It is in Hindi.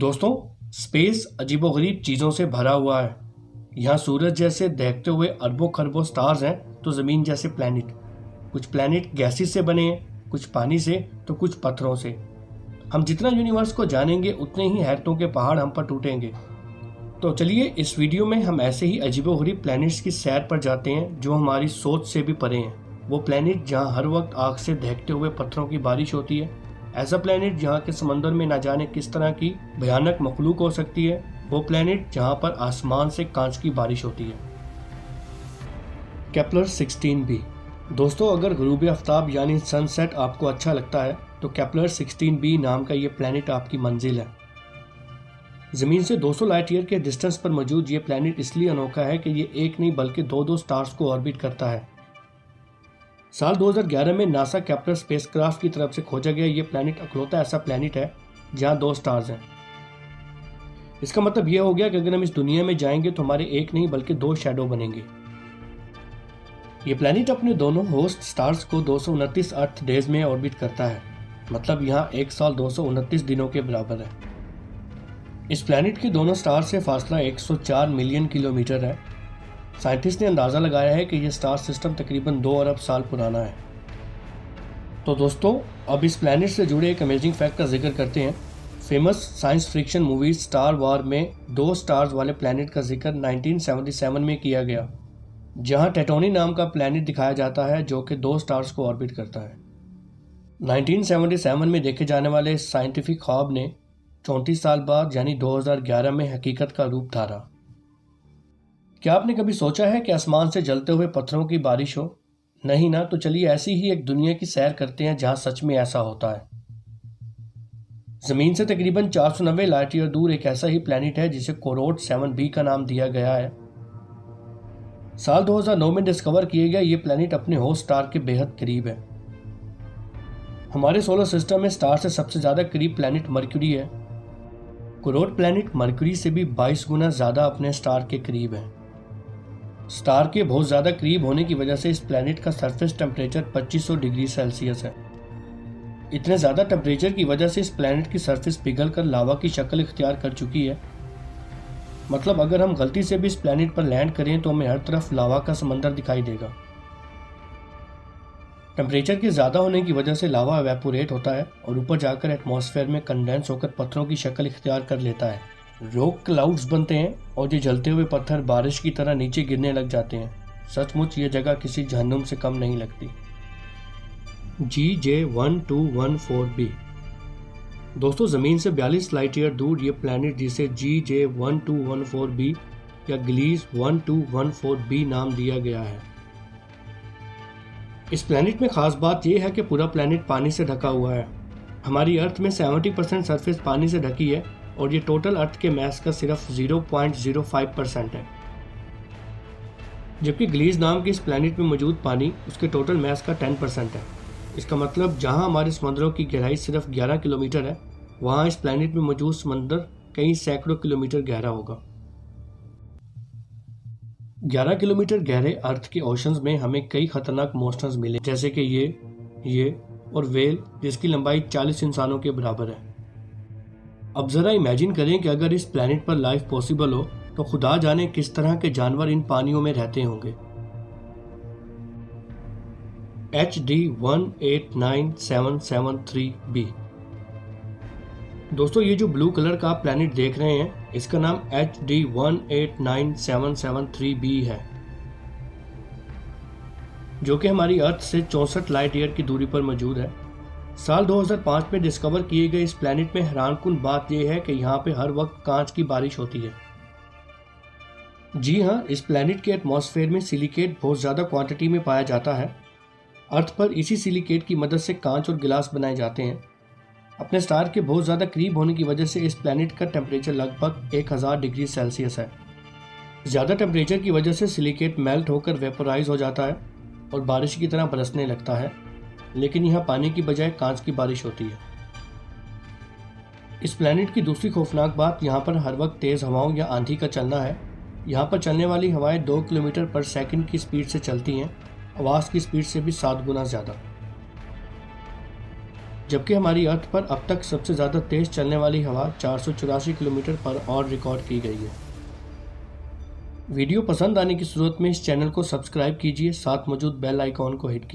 दोस्तों, स्पेस अजीबोगरीब चीज़ों से भरा हुआ है। यहाँ सूरज जैसे दहकते हुए अरबों खरबों स्टार्स हैं, तो ज़मीन जैसे प्लैनेट। कुछ प्लैनेट गैसेस से बने हैं, कुछ पानी से तो कुछ पत्थरों से। हम जितना यूनिवर्स को जानेंगे उतने ही हैरतों के पहाड़ हम पर टूटेंगे। तो चलिए इस वीडियो में हम ऐसे ही अजीबोगरीब प्लैनेट्स की सैर पर जाते हैं जो हमारी सोच से भी परे हैं। वो प्लैनेट जहाँ हर वक्त आग से दहकते हुए पत्थरों की बारिश होती है। ऐसा प्लैनेट जहाँ के समंदर में न जाने किस तरह की भयानक मखलूक हो सकती है। वो प्लैनेट जहाँ पर आसमान से कांच की बारिश होती है। Kepler 16b। दोस्तों, अगर गुरूब आफ्ताब यानी सनसेट आपको अच्छा लगता है तो केपलर 16b नाम का ये प्लैनेट आपकी मंजिल है। ज़मीन से 200 लाइट ईयर के डिस्टेंस पर मौजूद ये प्लैनेट इसलिए अनोखा है कि ये एक नहीं बल्कि दो स्टार्स को ऑर्बिट करता है। साल 2011 में नासा केपलर स्पेसक्राफ्ट की तरफ से खोजा गया ये प्लैनेट अकलौता ऐसा प्लैनेट है जहाँ 2 स्टार्स हैं। इसका मतलब यह हो गया कि अगर हम इस दुनिया में जाएंगे तो हमारे एक नहीं बल्कि 2 शैडो बनेंगे। ये प्लैनेट अपने दोनों होस्ट स्टार्स को 229 अर्थ डेज में ऑर्बिट करता है। मतलब यहाँ एक साल 229 दिनों के बराबर है। इस प्लैनेट के दोनों स्टार से फासला 104 मिलियन किलोमीटर है। साइंटिस्ट ने अंदाज़ा लगाया है कि यह स्टार सिस्टम तकरीबन 2 अरब साल पुराना है। तो दोस्तों, अब इस प्लैनेट से जुड़े एक अमेजिंग फैक्ट का जिक्र करते हैं। Famous science fiction movie star war में 2 स्टार्स वाले प्लैनेट का जिक्र 1977 में किया गया, जहां टेटोनी नाम का प्लैनेट दिखाया जाता है जो कि 2 स्टार्स को ऑर्बिट करता है। 1977 में देखे जाने वाले इस साइंटिफिक ख्वाब ने 34 साल बाद यानी 2011 में हकीकत का रूप धारा। क्या आपने कभी सोचा है कि आसमान से जलते हुए पत्थरों की बारिश हो? नहीं ना? तो चलिए ऐसी ही एक दुनिया की सैर करते हैं जहां सच में ऐसा होता है। जमीन से तकरीबन 490 लाइट ईयर दूर एक ऐसा ही प्लैनेट है जिसे कोरोड 7b का नाम दिया गया है। साल 2009 में डिस्कवर किया गया ये प्लैनेट अपने होस्ट स्टार के बेहद करीब है। हमारे सोलर सिस्टम में स्टार से सबसे ज्यादा करीब प्लैनेट मरक्यूरी है। कोरोड प्लैनेट मरक्यूरी से भी 22 गुना ज्यादा अपने स्टार के करीब है। स्टार के बहुत ज़्यादा करीब होने की वजह से इस प्लैनेट का सरफेस टेम्परेचर 2500 डिग्री सेल्सियस है। इतने ज़्यादा टेम्परेचर की वजह से इस प्लैनेट की सरफेस पिघल कर लावा की शक्ल इख्तियार कर चुकी है। मतलब अगर हम गलती से भी इस प्लैनेट पर लैंड करें तो हमें हर तरफ लावा का समंदर दिखाई देगा। टेम्परेचर के ज़्यादा होने की वजह से लावा एवेपोरेट होता है और ऊपर जाकर एटमॉस्फेयर में कंडेंस होकर पत्थरों की शक्ल इख्तियार कर लेता है। रॉक क्लाउड्स बनते हैं और ये जलते हुए पत्थर बारिश की तरह नीचे गिरने लग जाते हैं। सचमुच ये जगह किसी जहन्नुम से कम नहीं लगती। GJ1214b। दोस्तों, ज़मीन से 42 लाइट ईयर दूर ये प्लैनेट जिसे GJ1214b या ग्लीज 1214b नाम दिया गया है। इस प्लैनेट में खास बात यह है कि पूरा प्लैनेट पानी से ढका हुआ है। हमारी अर्थ में 70% सरफेस पानी से ढकी है और ये टोटल अर्थ के मैस का सिर्फ 0.05% है। जबकि ग्लीज नाम के इस प्लैनेट में मौजूद पानी उसके टोटल मैस का 10% है। इसका मतलब जहां हमारे समंदरों की गहराई सिर्फ 11 किलोमीटर है, वहां इस प्लैनेट में मौजूद समंदर कई सैकड़ों किलोमीटर गहरा होगा। 11 किलोमीटर गहरे अर्थ के ओशंस में हमें कई खतरनाक मॉन्स्टर्स मिले, जैसे कि ये और व्हेल जिसकी लंबाई 40 इंसानों के बराबर है। अब जरा इमेजिन करें कि अगर इस प्लैनेट पर लाइफ पॉसिबल हो तो खुदा जाने किस तरह के जानवर इन पानियों में रहते होंगे। HD 189773b। दोस्तों, ये जो ब्लू कलर का आप प्लैनेट देख रहे हैं इसका नाम HD 189773b है, जो कि हमारी अर्थ से 64 लाइट ईयर की दूरी पर मौजूद है। साल 2005 में डिस्कवर किए गए इस प्लैनेट में हैरानकुन बात यह है कि यहाँ पे हर वक्त कांच की बारिश होती है। जी हाँ, इस प्लैनेट के एटमॉस्फेयर में सिलिकेट बहुत ज़्यादा क्वांटिटी में पाया जाता है। अर्थ पर इसी सिलिकेट की मदद से कांच और गिलास बनाए जाते हैं। अपने स्टार के बहुत ज़्यादा करीब होने की वजह से इस प्लैनेट का टेम्परेचर लगभग 1000 डिग्री सेल्सियस है। ज़्यादा टेम्परेचर की वजह से सिलिकेट मेल्ट होकर वेपोराइज हो जाता है और बारिश की तरह बरसने लगता है, लेकिन यहाँ पानी की बजाय कांच की बारिश होती है। इस प्लैनेट की दूसरी खौफनाक बात यहाँ पर हर वक्त तेज़ हवाओं या आंधी का चलना है। यहाँ पर चलने वाली हवाएं 2 किलोमीटर पर सेकंड की स्पीड से चलती हैं, आवाज़ की स्पीड से भी 7 गुना ज़्यादा। जबकि हमारी अर्थ पर अब तक सबसे ज़्यादा तेज़ चलने वाली हवा 484 किलोमीटर पर और रिकॉर्ड की गई है। वीडियो पसंद आने की सूरत में इस चैनल को सब्सक्राइब कीजिए, साथ मौजूद बेल आइकॉन को हिट कीजिए।